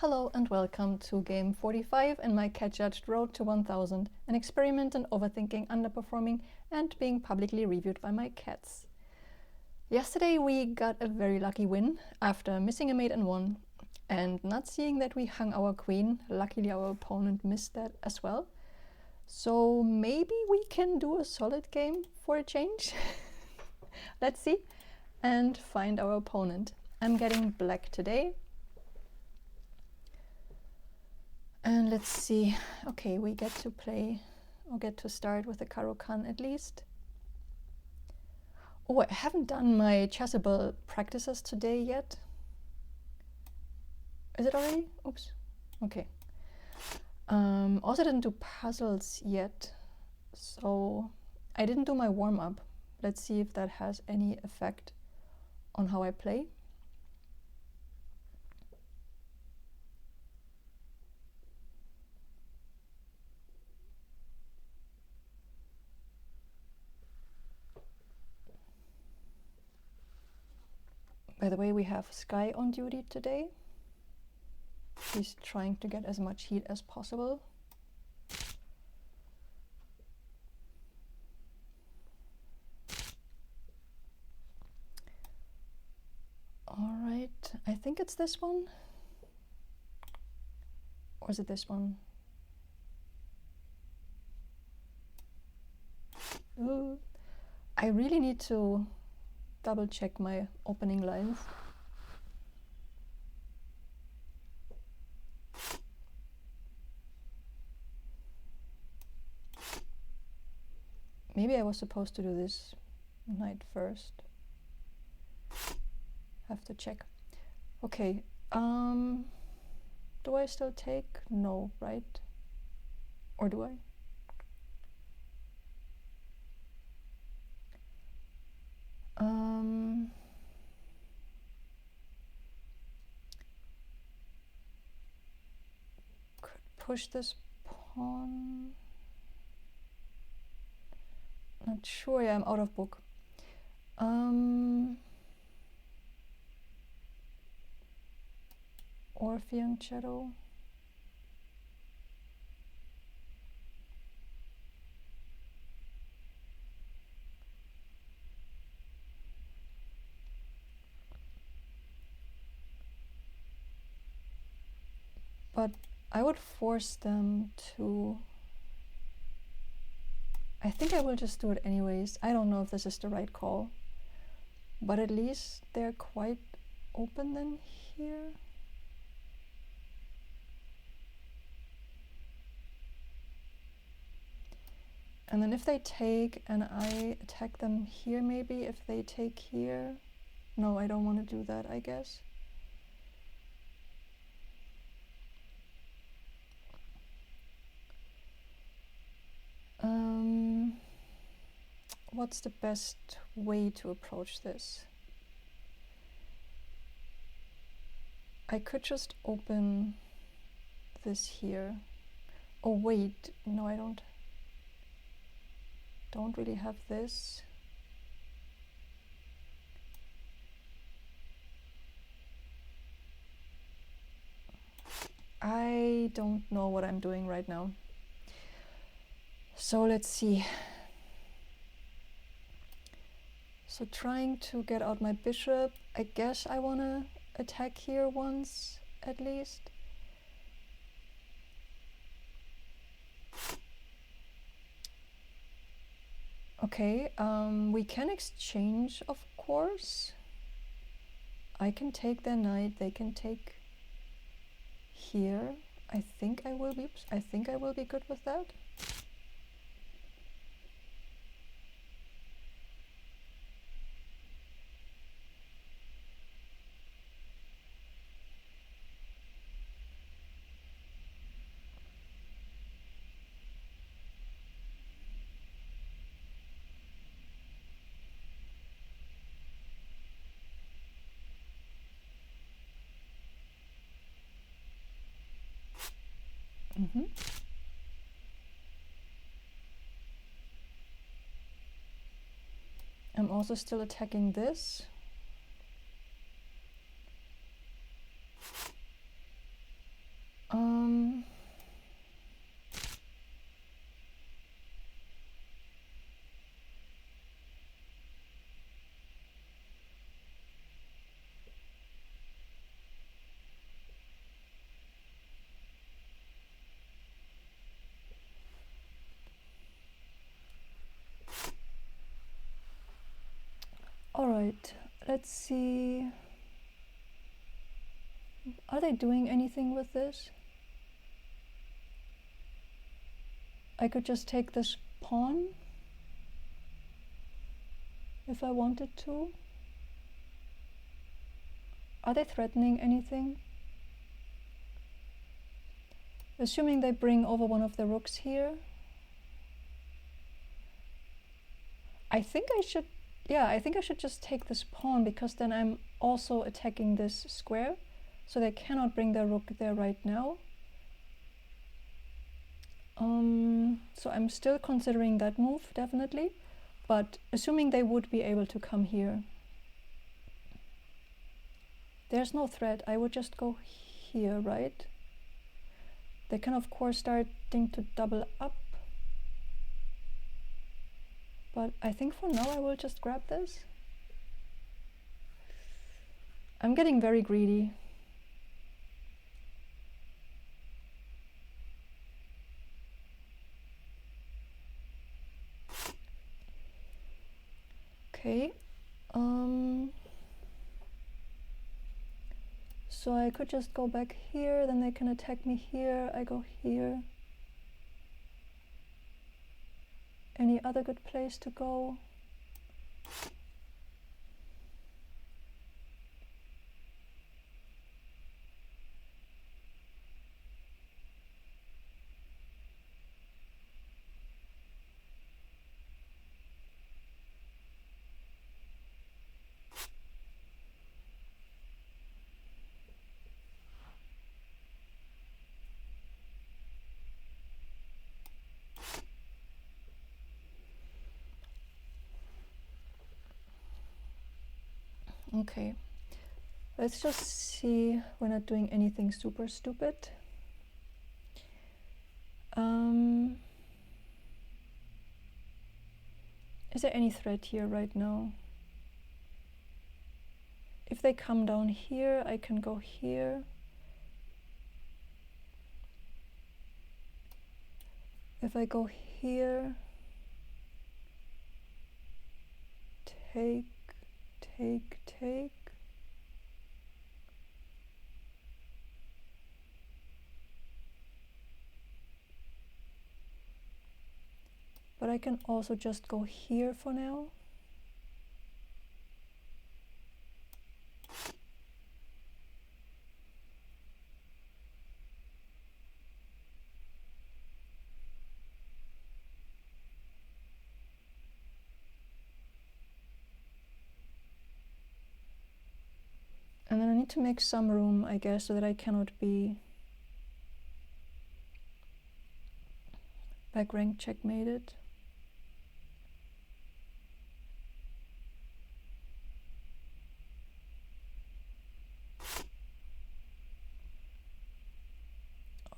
Hello and welcome to game 45 in my cat-judged road to 1000, an experiment in overthinking, underperforming and being publicly reviewed by my cats. Yesterday we got a very lucky win after missing a mate in one and not seeing that we hung our queen. Luckily our opponent missed that as well. So maybe we can do a solid game for a change. Let's see and find our opponent. I'm getting black today. And let's see, okay, we get to play, or get to start with the Caro-Kann at least. Oh, I haven't done my chessable practices today yet. Is it already? Oops, okay. Also didn't do puzzles yet, so I didn't do my warm-up. Let's see if that has any effect on how I play. By the way, we have Sky on duty today. He's trying to get as much heat as possible. All right, I think it's this one. Or is it this one? Ooh, I really need to double check my opening lines. Maybe I was supposed to do this knight first. Have to check. Okay, do I still take? No, right? Or do I? Could push this pawn. Not sure, yeah, I'm out of book. Or fianchetto. But I would force them to... I think I will just do it anyways. I don't know if this is the right call. But at least they're quite open then here. And then if they take and I attack them here, maybe if they take here. No, I don't want to do that, I guess. What's the best way to approach this? I could just open this here. Oh wait, no, I don't really have this. I don't know what I'm doing right now. So let's see. So trying to get out my bishop. I guess I want to attack here once at least. Okay, we can exchange, of course. I can take their knight, they can take here. I think I will be good with that. I'm also still attacking this. All right, let's see. Are they doing anything with this? I could just take this pawn if I wanted to. Are they threatening anything? Assuming they bring over one of the rooks here. I think I should, yeah, I think I should just take this pawn, because then I'm also attacking this square, so they cannot bring their rook there right now. So I'm still considering that move, definitely, but assuming they would be able to come here. There's no threat, I would just go here, right? They can of course starting to double up, but I think for now I will just grab this. I'm getting very greedy. Okay, so I could just go back here, then they can attack me here, I go here. Any other good place to go? Okay, let's just see we're not doing anything super stupid. Is there any threat here right now? If they come down here, I can go here. If I go here, take, take, take. But I can also just go here for now. And then I need to make some room, I guess, so that I cannot be back rank checkmated.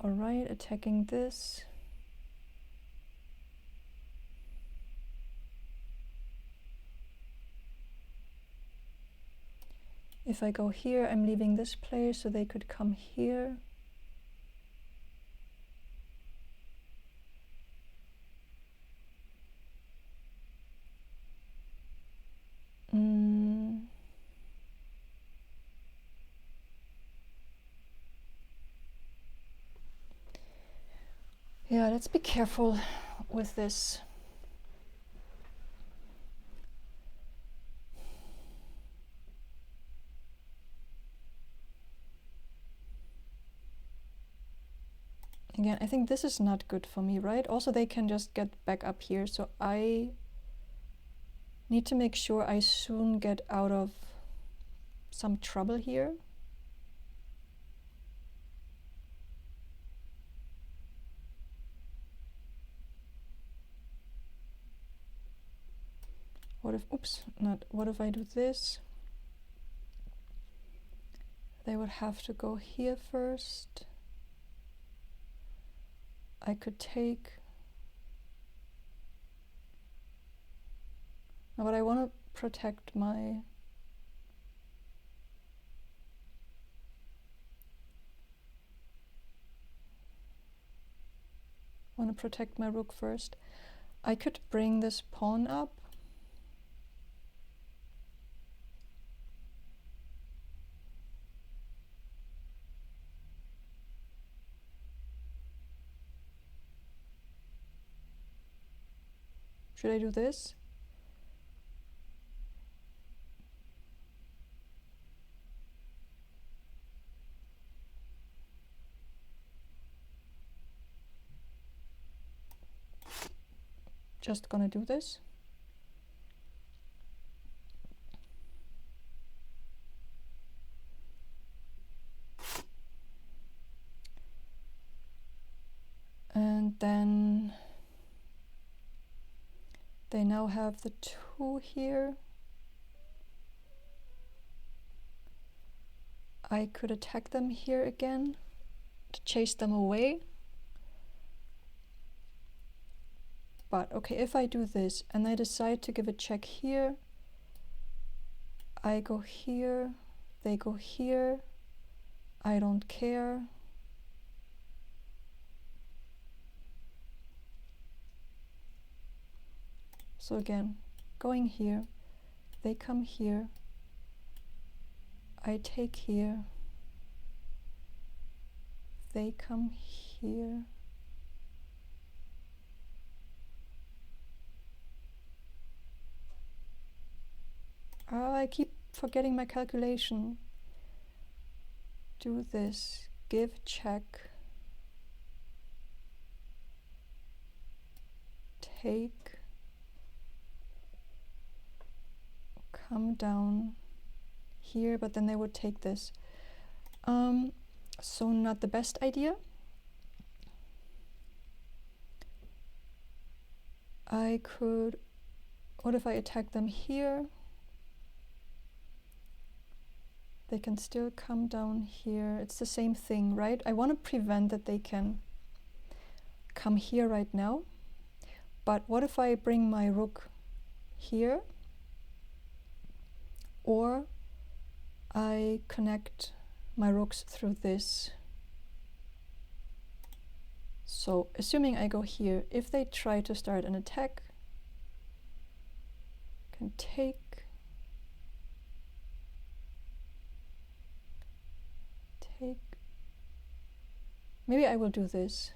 All right, attacking this. If I go here, I'm leaving this place, so they could come here. Yeah, let's be careful with this. Again, I think this is not good for me, right? Also, they can just get back up here, so I need to make sure I soon get out of some trouble here. What if, oops, not, what if I do this? They would have to go here first. I could take... No, but I want to protect my... want to protect my rook first. I could bring this pawn up. Should I do this? Just gonna do this. And then they now have the 2 here. I could attack them here again to chase them away. But okay, if I do this and I decide to give a check here, I go here, they go here, I don't care. So again, going here, they come here, I take here, they come here. Oh, I keep forgetting my calculation. Do this, give check, take, come down here, but then they would take this. So not the best idea. I could, what if I attack them here? They can still come down here. It's the same thing, right? I want to prevent that they can come here right now. But what if I bring my rook here? Or I connect my rooks through this. So assuming I go here, if they try to start an attack, I can take, maybe I will do this.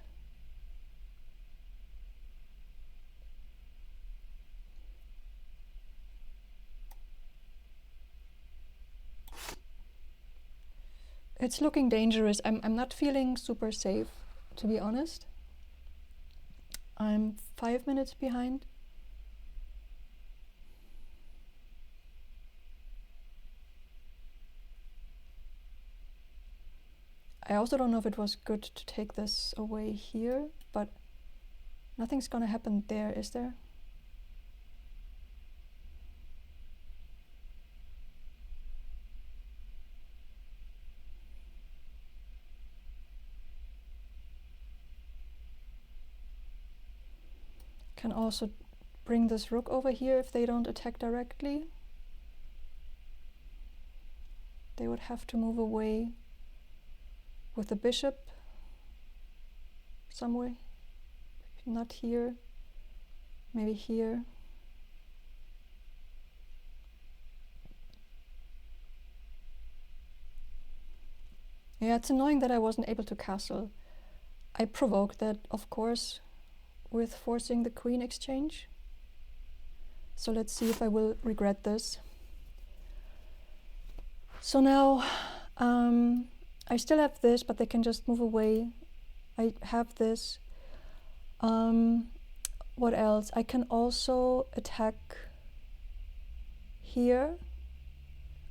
It's looking dangerous. I'm not feeling super safe, to be honest. I'm 5 minutes behind. I also don't know if it was good to take this away here, but nothing's gonna happen there, is there? Can also bring this rook over here if they don't attack directly. They would have to move away with the bishop some way. Not here, maybe here. Yeah, it's annoying that I wasn't able to castle. I provoked that, of course, with forcing the queen exchange. So let's see if I will regret this. So now I still have this, but they can just move away. I have this. What else? I can also attack here.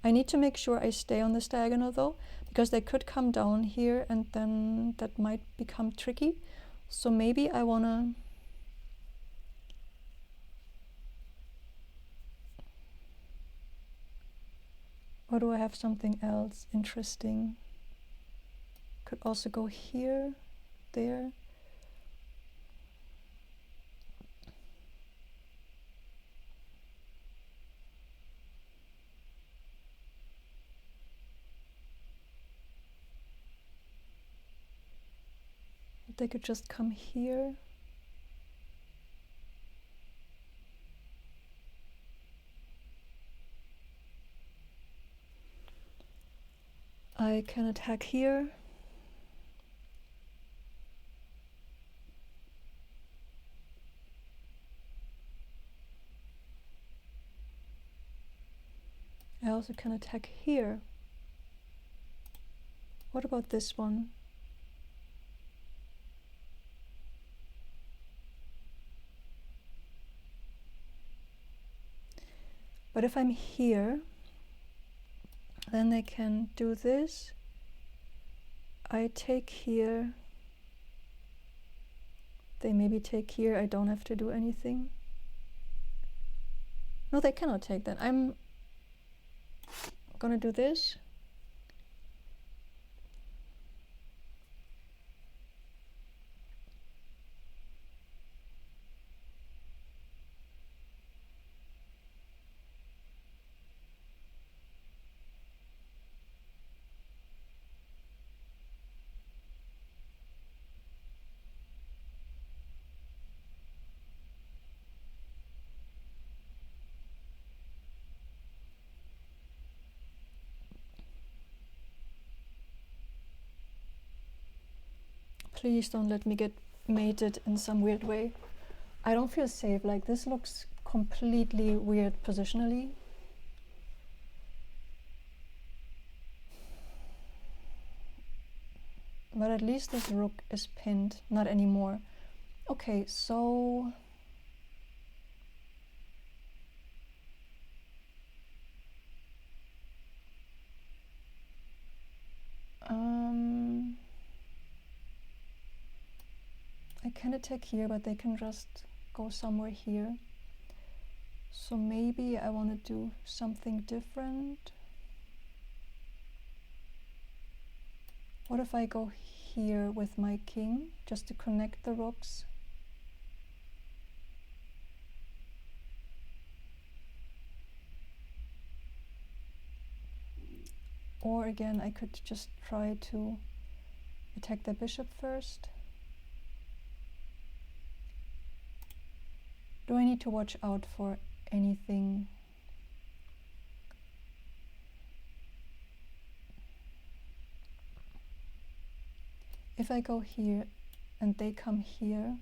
I need to make sure I stay on this diagonal though, because they could come down here and then that might become tricky. So maybe I wanna or do I have something else interesting? Could also go here, there. They could just come here. I can attack here. I also can attack here. What about this one? But if I'm here, then they can do this. I take here. They maybe take here. I don't have to do anything. No, they cannot take that. I'm gonna do this. Please don't let me get mated in some weird way. I don't feel safe. Like, this looks completely weird positionally. But at least this rook is pinned. Not anymore. Okay, so I can attack here, but they can just go somewhere here. So maybe I want to do something different. What if I go here with my king, just to connect the rooks? Or again, I could just try to attack the bishop first. Do I need to watch out for anything? If I go here and they come here,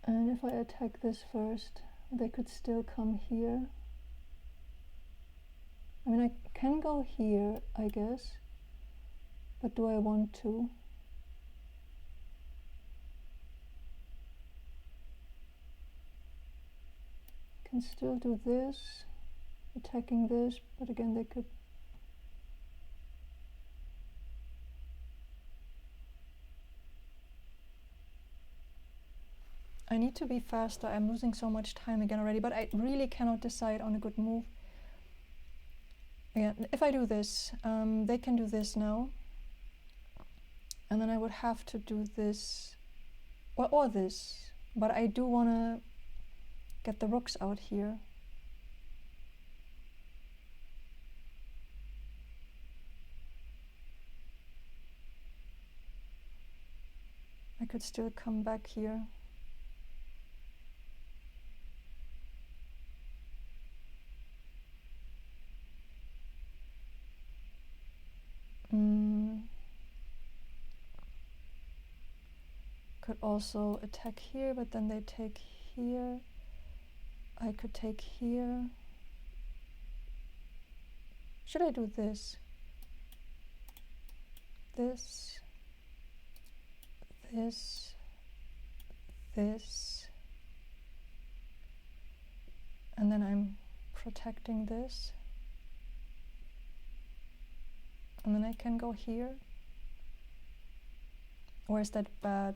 and if I attack this first, they could still come here. I mean, I can go here, I guess, but do I want to? Can still do this, attacking this, but again they could. I need to be faster. I'm losing so much time again already, but I really cannot decide on a good move. Yeah, if I do this, they can do this now, and then I would have to do this, or this, but I do want to get the rooks out here. I could still come back here. Could also attack here, but then they take here. I could take here. Should I do this? This, this, this, and then I'm protecting this, and then I can go here. Or is that bad?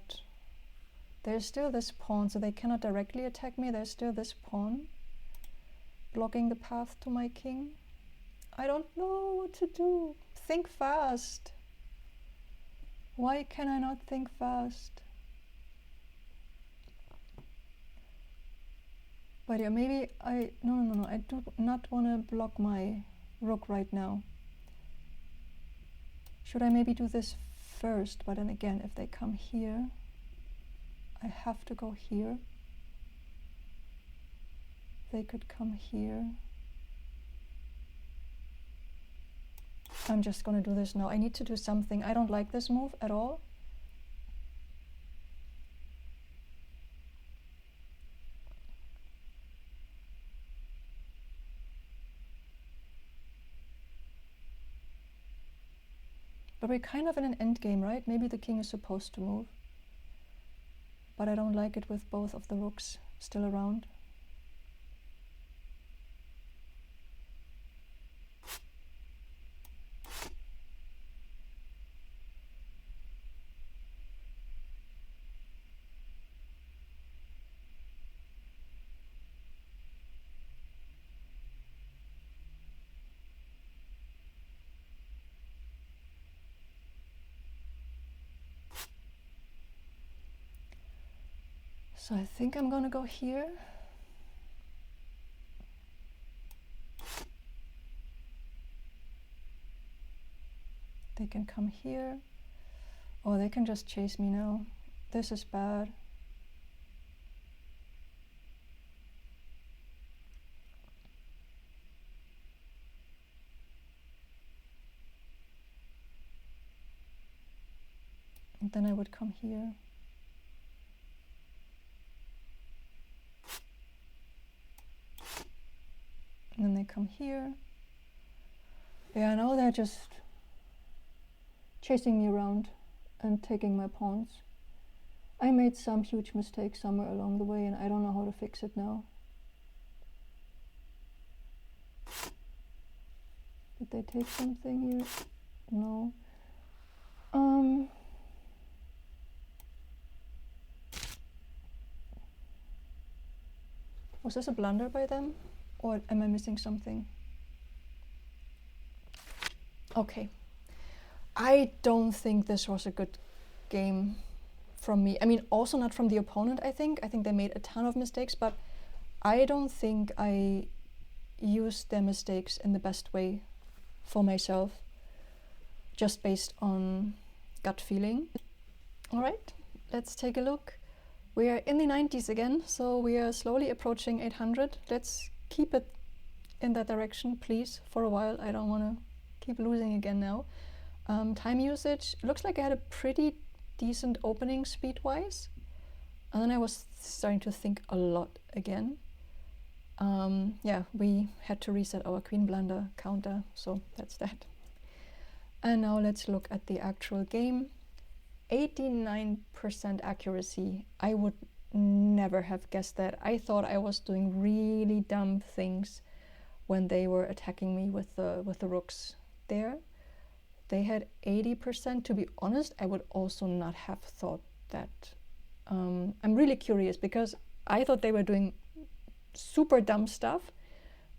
There's still this pawn, so they cannot directly attack me. There's still this pawn. blocking the path to my king. I don't know what to do. Think fast. Why can I not think fast? But yeah, maybe no, I do not want to block my rook right now. Should I maybe do this first? But then again, if they come here, I have to go here. They could come here. I'm just gonna do this now. I need to do something. I don't like this move at all. But we're kind of in an endgame, right? Maybe the king is supposed to move. But I don't like it with both of the rooks still around. So I think I'm gonna go here. They can come here. Oh, they can just chase me now. This is bad. And then I would come here. And then they come here. Yeah, now they're just chasing me around and taking my pawns. I made some huge mistake somewhere along the way and I don't know how to fix it now. Did they take something here? No. Was this a blunder by them? Or am I missing something? Okay. I don't think this was a good game from me. I mean, also not from the opponent, I think. I think they made a ton of mistakes, but I don't think I used their mistakes in the best way for myself, just based on gut feeling. All right, let's take a look. We are in the 90s again, so we are slowly approaching 800. Let's keep it in that direction, please, for a while. I don't want to keep losing again now. Time usage, looks like I had a pretty decent opening speed-wise. And then I was starting to think a lot again. Yeah, we had to reset our queen blunder counter, so that's that. And now let's look at the actual game. 89% accuracy. I would never have guessed that. I thought I was doing really dumb things when they were attacking me with the rooks there. They had 80%. To be honest, I would also not have thought that. I'm really curious because I thought they were doing super dumb stuff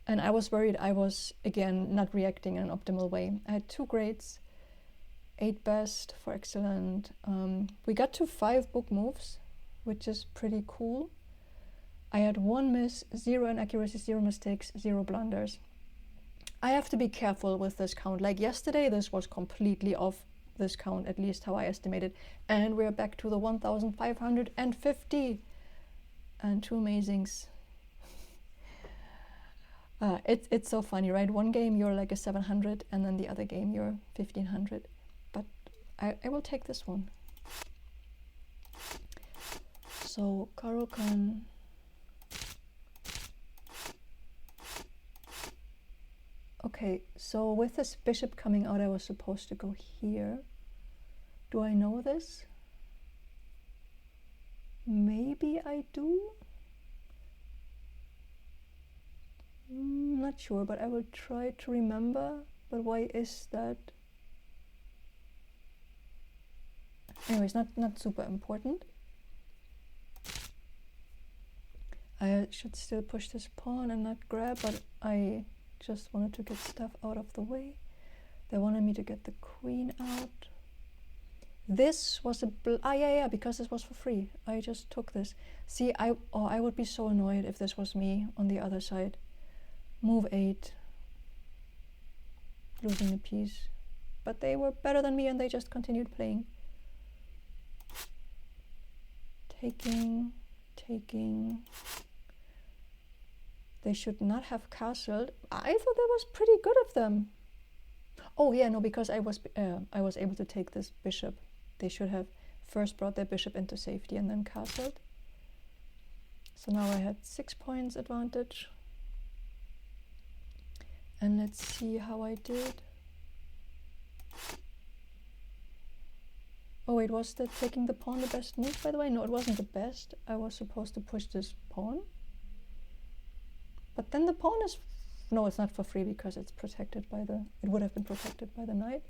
and I was worried I was, again, not reacting in an optimal way. I had 2 grades, 8 best for excellent. We got to 5 book moves, which is pretty cool. I had 1 miss, 0 inaccuracy, 0 mistakes, 0 blunders. I have to be careful with this count. Like yesterday, this was completely off this count, at least how I estimated. And we're back to the 1,550 and 2 amazings. It's so funny, right? One game you're like a 700 and then the other game you're 1,500. But I will take this one. So Caro-Kann. Okay, so with this bishop coming out, I was supposed to go here. Do I know this? Maybe I do? Not sure, but I will try to remember. But why is that? Anyways, not super important. I should still push this pawn and not grab, but I just wanted to get stuff out of the way. They wanted me to get the queen out. This was a yeah, because this was for free. I just took this. See, I would be so annoyed if this was me on the other side. Move 8. Losing a piece. But they were better than me and they just continued playing. Taking. They should not have castled. I thought that was pretty good of them. Oh yeah, no, because I was able to take this bishop. They should have first brought their bishop into safety and then castled. So now I had 6 points advantage. And let's see how I did. Oh wait, was the taking the pawn the best move, by the way? No, it wasn't the best. I was supposed to push this pawn. But then the pawn is... No, it's not for free because it's protected by the... It would have been protected by the knight.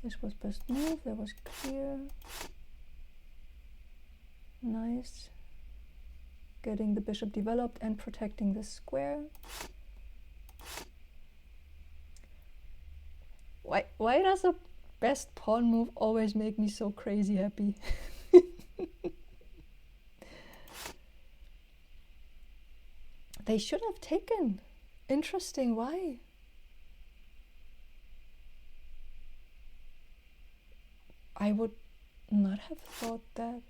This was best move. That was clear. Nice. Getting the bishop developed and protecting the square. Why does a best pawn move always make me so crazy happy? They should have taken. Interesting, why? I would not have thought that.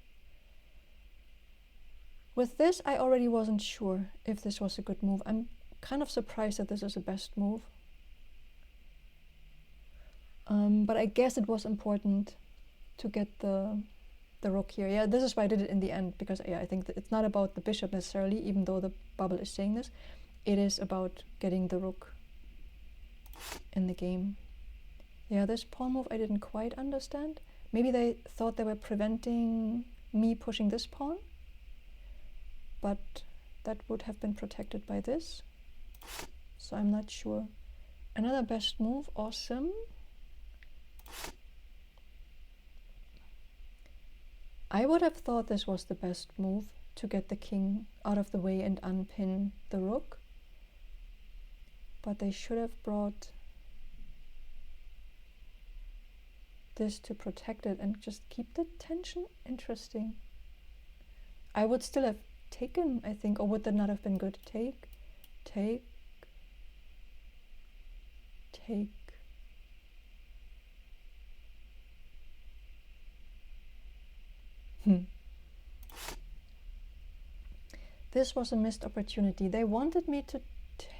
With this, I already wasn't sure if this was a good move. I'm kind of surprised that this is a best move. But I guess it was important to get the rook here. Yeah, this is why I did it in the end, because yeah, I think that it's not about the bishop necessarily, even though the bubble is saying this. It is about getting the rook in the game. Yeah, this pawn move I didn't quite understand. Maybe they thought they were preventing me pushing this pawn, but that would have been protected by this. So I'm not sure. Another best move, awesome. I would have thought this was the best move, to get the king out of the way and unpin the rook. But they should have brought this to protect it and just keep the tension. Interesting. I would still have taken, I think, or would that not have been good? Take. This was a missed opportunity. They wanted me to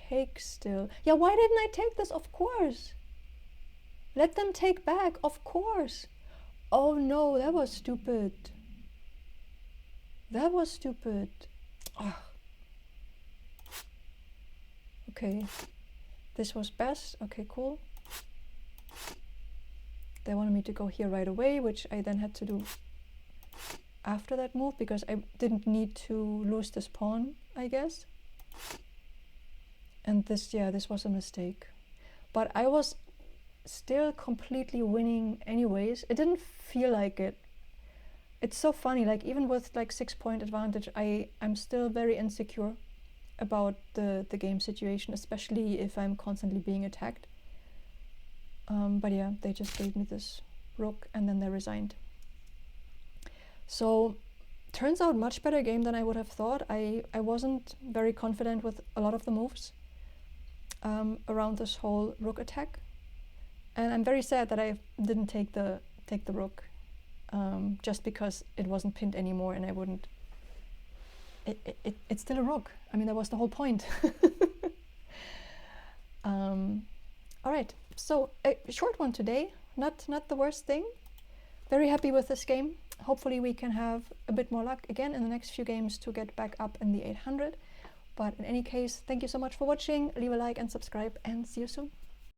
take still. Yeah, why didn't I take this? Of course. Let them take back, of course. Oh no, that was stupid. That was stupid. Oh. Okay, this was best. Okay, cool. They wanted me to go here right away, which I then had to do after that move, because I didn't need to lose this pawn, I guess. And this, yeah, this was a mistake. But I was still completely winning anyways. It didn't feel like it. It's so funny, like even with like 6 point advantage, I'm still very insecure about the game situation, especially if I'm constantly being attacked. But yeah, they just gave me this rook and then they resigned. So turns out much better game than I would have thought. I wasn't very confident with a lot of the moves around this whole rook attack. And I'm very sad that I didn't take the rook, just because it wasn't pinned anymore and I wouldn't... It's still a rook. I mean, that was the whole point. Alright, so a short one today, not the worst thing. Very happy with this game. Hopefully we can have a bit more luck again in the next few games to get back up in the 800. But in any case, thank you so much for watching. Leave a like and subscribe and see you soon.